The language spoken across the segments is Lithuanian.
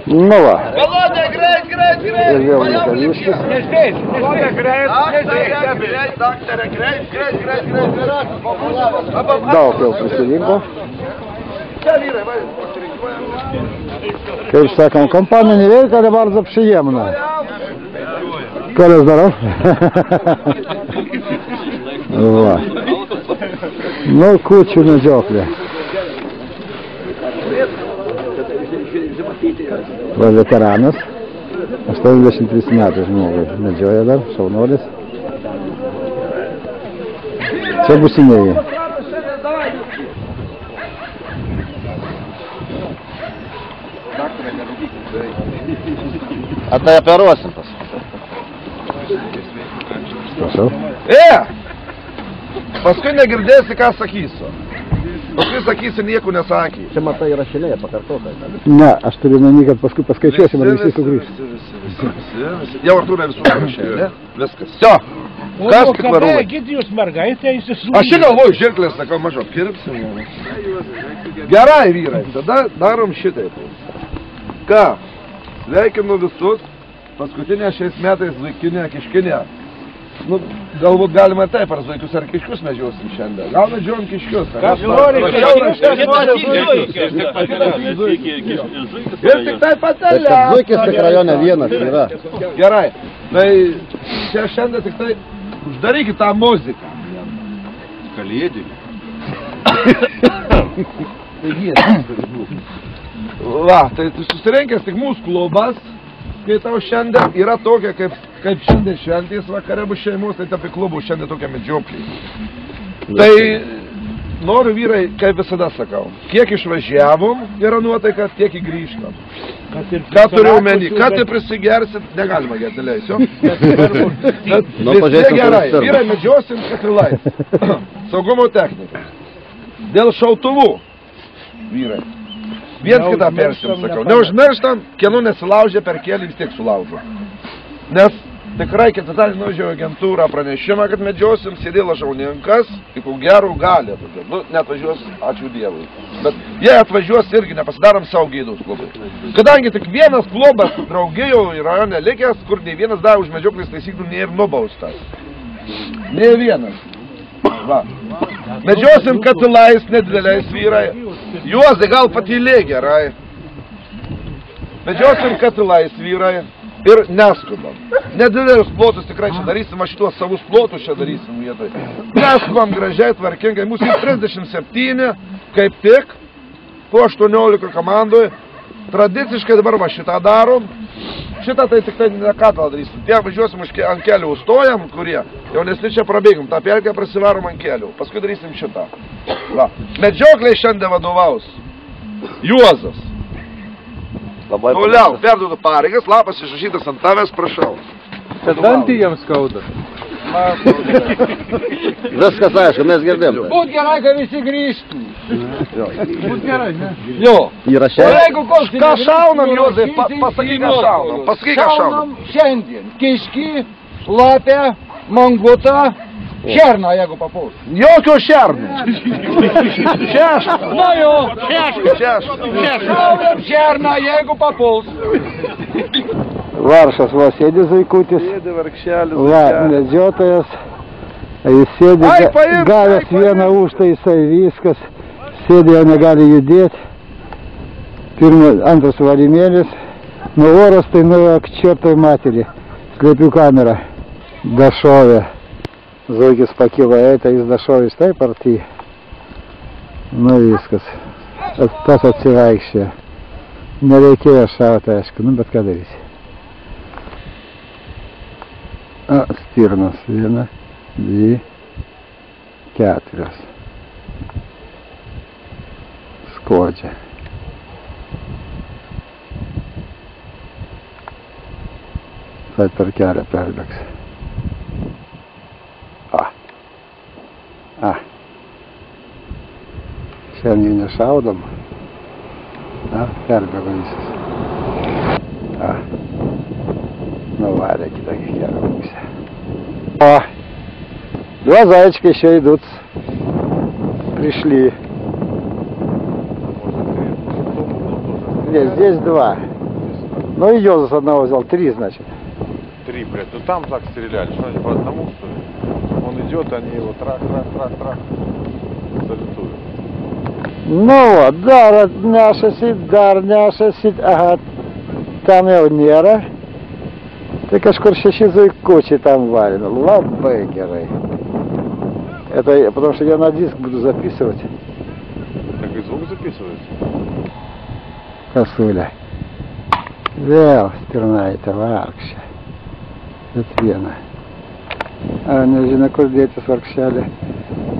Nu va. Volodė, greit! Ir vėl Nekaviškis. Volodė, greit, daktarė, greit. Daug jau prisirinko. Čia vyrai, vai, Kaip sakam, компания невелика, bardzo przyjemna. Коля, здоров. Va. Nu, kučių medžioklė. Va veteranas. 83 metų žmogui. Medžioja dar, šaunuolis. Čia būsimieji. A tai operuosim pas. Prašau. Paskui negirdėsi, ką sakysiu. Paskui sakysi, nieko nesakė. Čia matai rašinėje pakartotai. Ne, aš turiu meni, kad paskui paskaičiuosim, ar visi sugrįžt. Visi. Jau Artūrai visų parašė, ne? Viskas. Jo. Kas tik varuoja? Gidi jūs mergaitė įsisūrė. Aš čia galvoju, žirklės, sakau, mažo, kirpsim. Gerai, vyrai, tada darom šitaip. Ką? Sveikinu visus. Paskutinė šiais metais vaikinė kiškinė. Nu, galbūt galima taip, ar vaikus ar kiškius medžiosim šiandien. Gal medžiojam kiškius. Kas nori, ir tik tai patelė. Zuikis tik rajone vienas yra. Gerai. Tai čia šiandien tik tai uždarykit tą muziką. Kalėdį. Va, tai susirenkęs tik mūsų klubas, kai tau šiandien yra tokia, kaip šiandien šventės vakare bus šeimos, tai apie klubų šiandien tokia medžioklė. Tai noriu, vyrai, kaip visada sakau, kiek išvažiavom, yra nuotaika, tiek į grįžtam. Ką turiu omeny, ką tai prisigersit, negalima gerti, leisiu. Bet vis gerai, vyrai medžiosim katrilai. Saugumo technika. Dėl šautuvų, vyrai. Viens kitą persim, sakau. Neužmirštam, kienų nesilaužė, per kėlį vis tiek sulaužo. Nes tikrai ketvirtadienį nuvažiavo agentūrą pranešimą, kad medžiosim, sėdėla šauninkas, tik gerų gali atvažiuoti. Nu, neatvažiuos, ačiū Dievui. Bet jie atvažiuos irgi, nepasidarom savo gėdos klubai. Kadangi tik vienas klubas draugijų į rajone likęs, kur nei vienas dar už medžioklės taisyklių nėra nubaustas. Nei vienas. Va. Medžiosim katilais, nedideliais vyrai. Juozai, gal patylė gerai. Medžiosim katilais vyrai ir neskubam. Nedidelius plotus tikrai čia darysim, aš tuos savus plotus čia darysim vietoj. Neskubam gražiai, tvarkingai. Mūsų 37, kaip tik, po 18 komandoj. Tradiciškai dabar va šitą darom. Šitą tai tik tai ne ką tą darysim. Tie važiuosim ant kelių, stojam, kurie jaunesni čia prabėgim. Ta pelkę prasivarom ant kelių. Paskui darysim šitą. Va. Medžioklei šiandien vadovaus Juozas. Toliau, perduodu pareigas, lapas išrašytas ant tavęs, prašau. Dantį jiems skauda. Viskas aišku, mes girdėm. Būt gerai, kad visi grįžtų. Būt gerai, ne? Jo. Įrašė. O jeigu ką šaunam, Juozai, pasakyk, ką šaunam. Pasakyk, ką šaunam. Šiandien kiškį, lapę, mangutą, šerną, jeigu papuls. Jokio šerno. Šešką. Na jo, šešką. Šaunam šerną, jeigu papuls. Varšas, va, sėdi Zuikutis. Sėdi vargšelis. Va, medžiotojas. Jis sėdi, gavęs vieną užtaisą, viskas. Sėdi, jau negali judėti. Antras varimėlis. Nuo oras tai nuo čertoj materį. Sklepiu kamerą. Dašovė. Zuikis pakilo, tai jis dašovės taip arti. Nu viskas. Tas atsivaikščia. Nereikėjo šauti, aišku, nu bet ką darysi. Stirnos. 1, 2, 4. Skodžia. Tai per kelią perbėgs. Šiandien nešaudom. Perbėgo visas. Nuvarė kitą kelio pusę. Два зайчика еще идут. Пришли. Нет, здесь 2. Ну и Йоза с одного взял, 3, значит. 3, блядь. Ну там так стреляли. Что они по одному, что ли? Он идет, они его трах. Салютуют. Ну вот, дарняша сидь, ага, там его нера. Ты кашкурщащи кучи там варен, лаббекеры. Это потому что я на диск буду записывать. Так и звук записывается. Косуля. Вел, стернається варкша. Ветвена. А не же на курдете сваркшали.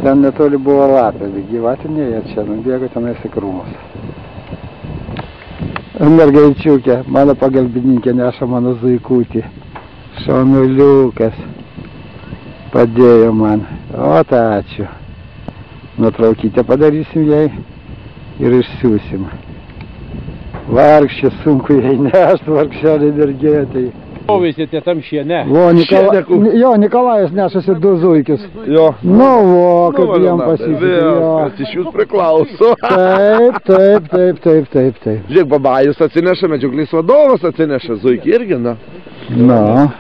Там не то ли было лапы, бегивать мне я чану, бегать она если крумус. Енергейчуки, мана погальбідненьке, наша мана зуйкуті. Шону люкас. Подею ман. Вот ачу. На травките подари семьей и решсюсим. Варкще сумку ей наш, варкшали энергетой. Повісити там ще, не? Во, Николаевич нашася до зуйкис. Jo. Ну, во, как я посидел. Tišius priklauso. Taip. Žiūrėk, babajus atsineša, medžiuklės vadovas atsineša, zuikį irgi, na. Nu.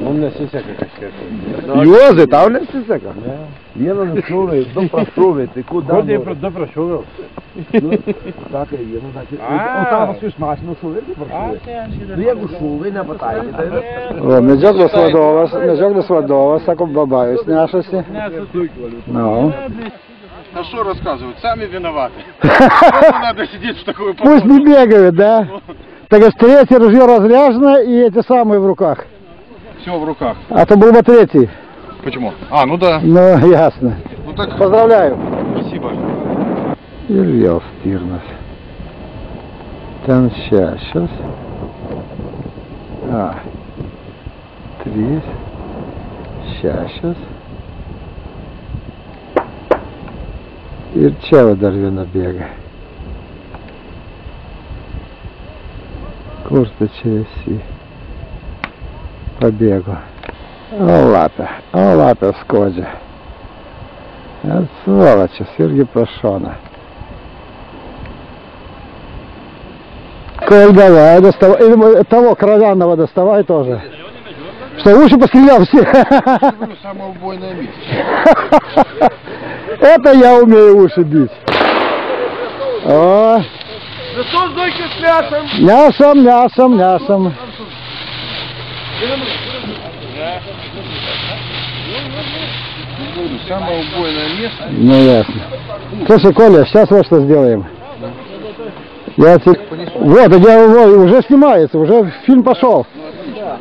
Mums nesiseka kažkiek. Juozai, tau nesiseka? Vieną nušovė, du prašovė, tai ko dar? Kodėl du prašoviau? Sakai, vieną sakė. O tavo paskui iš mašinos šovė irgi prašovė. Nu, jeigu šovė nepataikė, tai... Во, medžioklės vadovas, sako, babajus nešasi. Ну. А что рассказывают? Сами виноваты. Надо сидеть в такой Пусть не бегают, да? Так что третье ружье разряжено и эти самые в руках. Все в руках. А то был бы третий. Почему? А, ну да. Ну, ясно. Ну так, Поздравляю. спасибо. Илья Стирнос. Там сейчас. А. 3. Сейчас. И чего Дарвина бега. Курта через си. Побегу. О лапе скоджи. От сволочи, Сергей Пашона. Коль, давай, доставай. Или того кровянного доставай тоже. Что, лучше пострелял все? Самоубойная миссия. Это я умею уши бить. О. Ну что, зойки с мясом? Мясом. Самоубойное место. Ну ясно. Слушай, Коля, сейчас вот что сделаем. Я тебе... Вот, уже снимается, уже фильм пошел.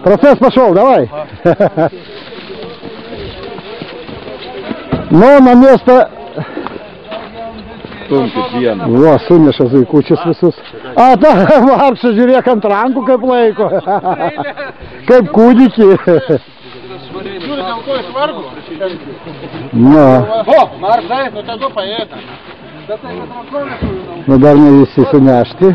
Процесс пошел, давай. Но на место... Во, сумеш зуйкучis visus. A, ta vargšas, žiūrėk ant rankų kaip laiko. Kaip kūdikį. Nu. Nu dar ne visi sunešti.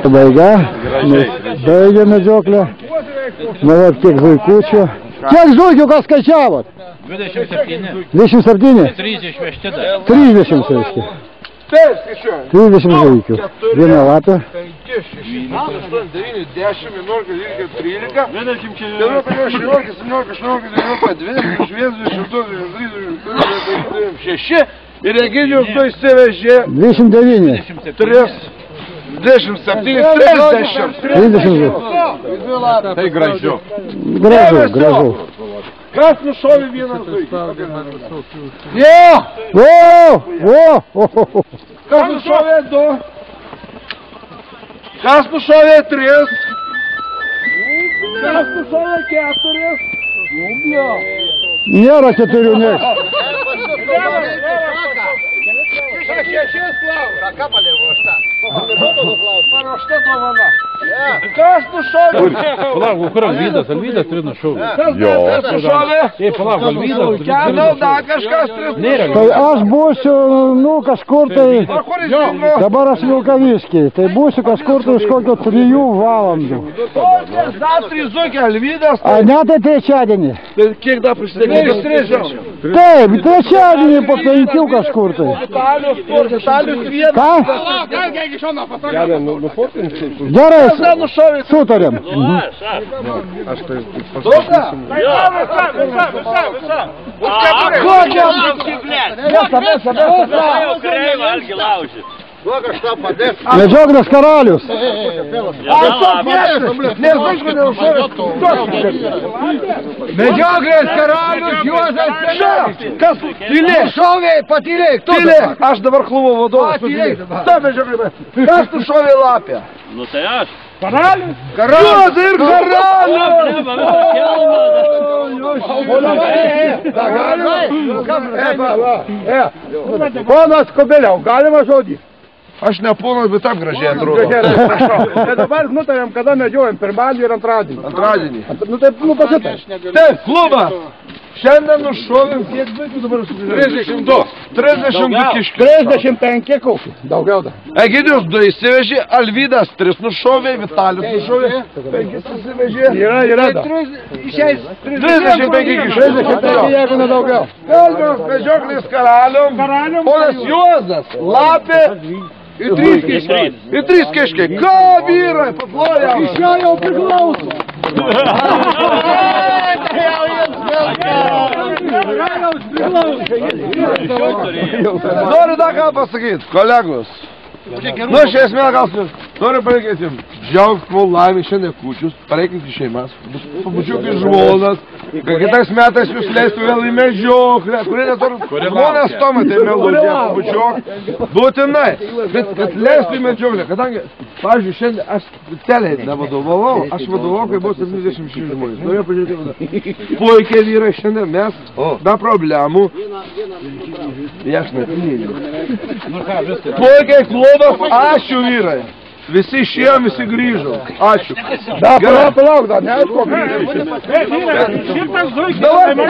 Pabaiga. Baigė medžioklę. Nu, vat kiek zuikučių. Kiek zuikių kas skaičiavot? 27. 27? 30 vežti. 30 reiškia. 30 zuikių. Viena lapė. 8, 9, 10, 11, 12, 13, 14, 17, 18, 19, 20, 6 ir Egidijus tu įsivežė 29. 30. Tai gražiu. Gražu. Kas nušovė vieną zuikį? O! Kas nušovė 2? Kas nušovė 3? Kas nušovė 4? Nėra 4 nieks. Paruošta dovana. Kas nušovė? Palauk, kur Alvydas? Alvydas turi nušovė. Kas nušovė? Ei, palauk, Alvydas. Keliau, da, kažkas tris. Tai aš būsiu, nu, kažkur tai, O kur jis dingo? dabar aš Vilkaviškiai, tai būsiu kažkur tai iš kokio 3 valandų. Zavtri zukė Alvydas. A ne, tai trečiadienį. Tai kiek da prisidėkė? Taip, trečiadienį po 5 kažkur tai. Detalius vienas. Ką? Gerai, sutarėm. Medžioklės karalius. Medžioklės karalius Juozas Senelis. Kas? Tylė. Šovė, patylėk. Tylė. Aš dabar klubo vadovas. Ta medžioklė. Kas tu šovė lapę? Nu tai aš. Karalius? Juozas ir karalius. Ponas Kubiliau, galima žodį? Aš ne ponas, bet taip gražiai atrodo. Tai dabar nutarėm, kada medžiojam, pirmadienį ir antradienį. Antradienį. Nu taip, nu pasitai. Taip, klubas. Šiandien nušovėm kiek vaikų dabar sugrįžę? 32 kiškių. 35 kokį. Daugiau dar. Egidijus 2 įsivežė, Alvydas 3 nušovė, Vitalijus nušovė, 5 įsivežė. Yra dar. 35 kiškių. 35, jeigu ne daugiau. Kalbos medžioklės karalium, ponas Juozas, lapė ir 3 kiškiai. Ir 3 kiškiai. Ką vyrai, paplojam? Iš jo jau priklauso. Noriu dar ką pasakyti, kolegos. Nu, iš esmės gal noriu palinkėti jums džiaugsmo, laimė šiandien kūčius, pareikinti šeimas, pabučiuokit žmonas, kad kitais metais jūs leistų vėl į medžioklę, kurie neturi žmonės tomai, tai melodija pabučiuok, būtinai, bet kad leistų į medžioklę, kadangi, pavyzdžiui, šiandien aš specialiai nevadovavau, aš vadovau, kai buvo 76 žmonės, norėjau pažiūrėti, puikiai vyrai šiandien mes, be problemų, aš netinėjau. Puikiai klubas, ačiū vyrai. Visi išėjom, visi grįžo. Ačiū. Dar palauk, dar ne, ko grįžo. Dabar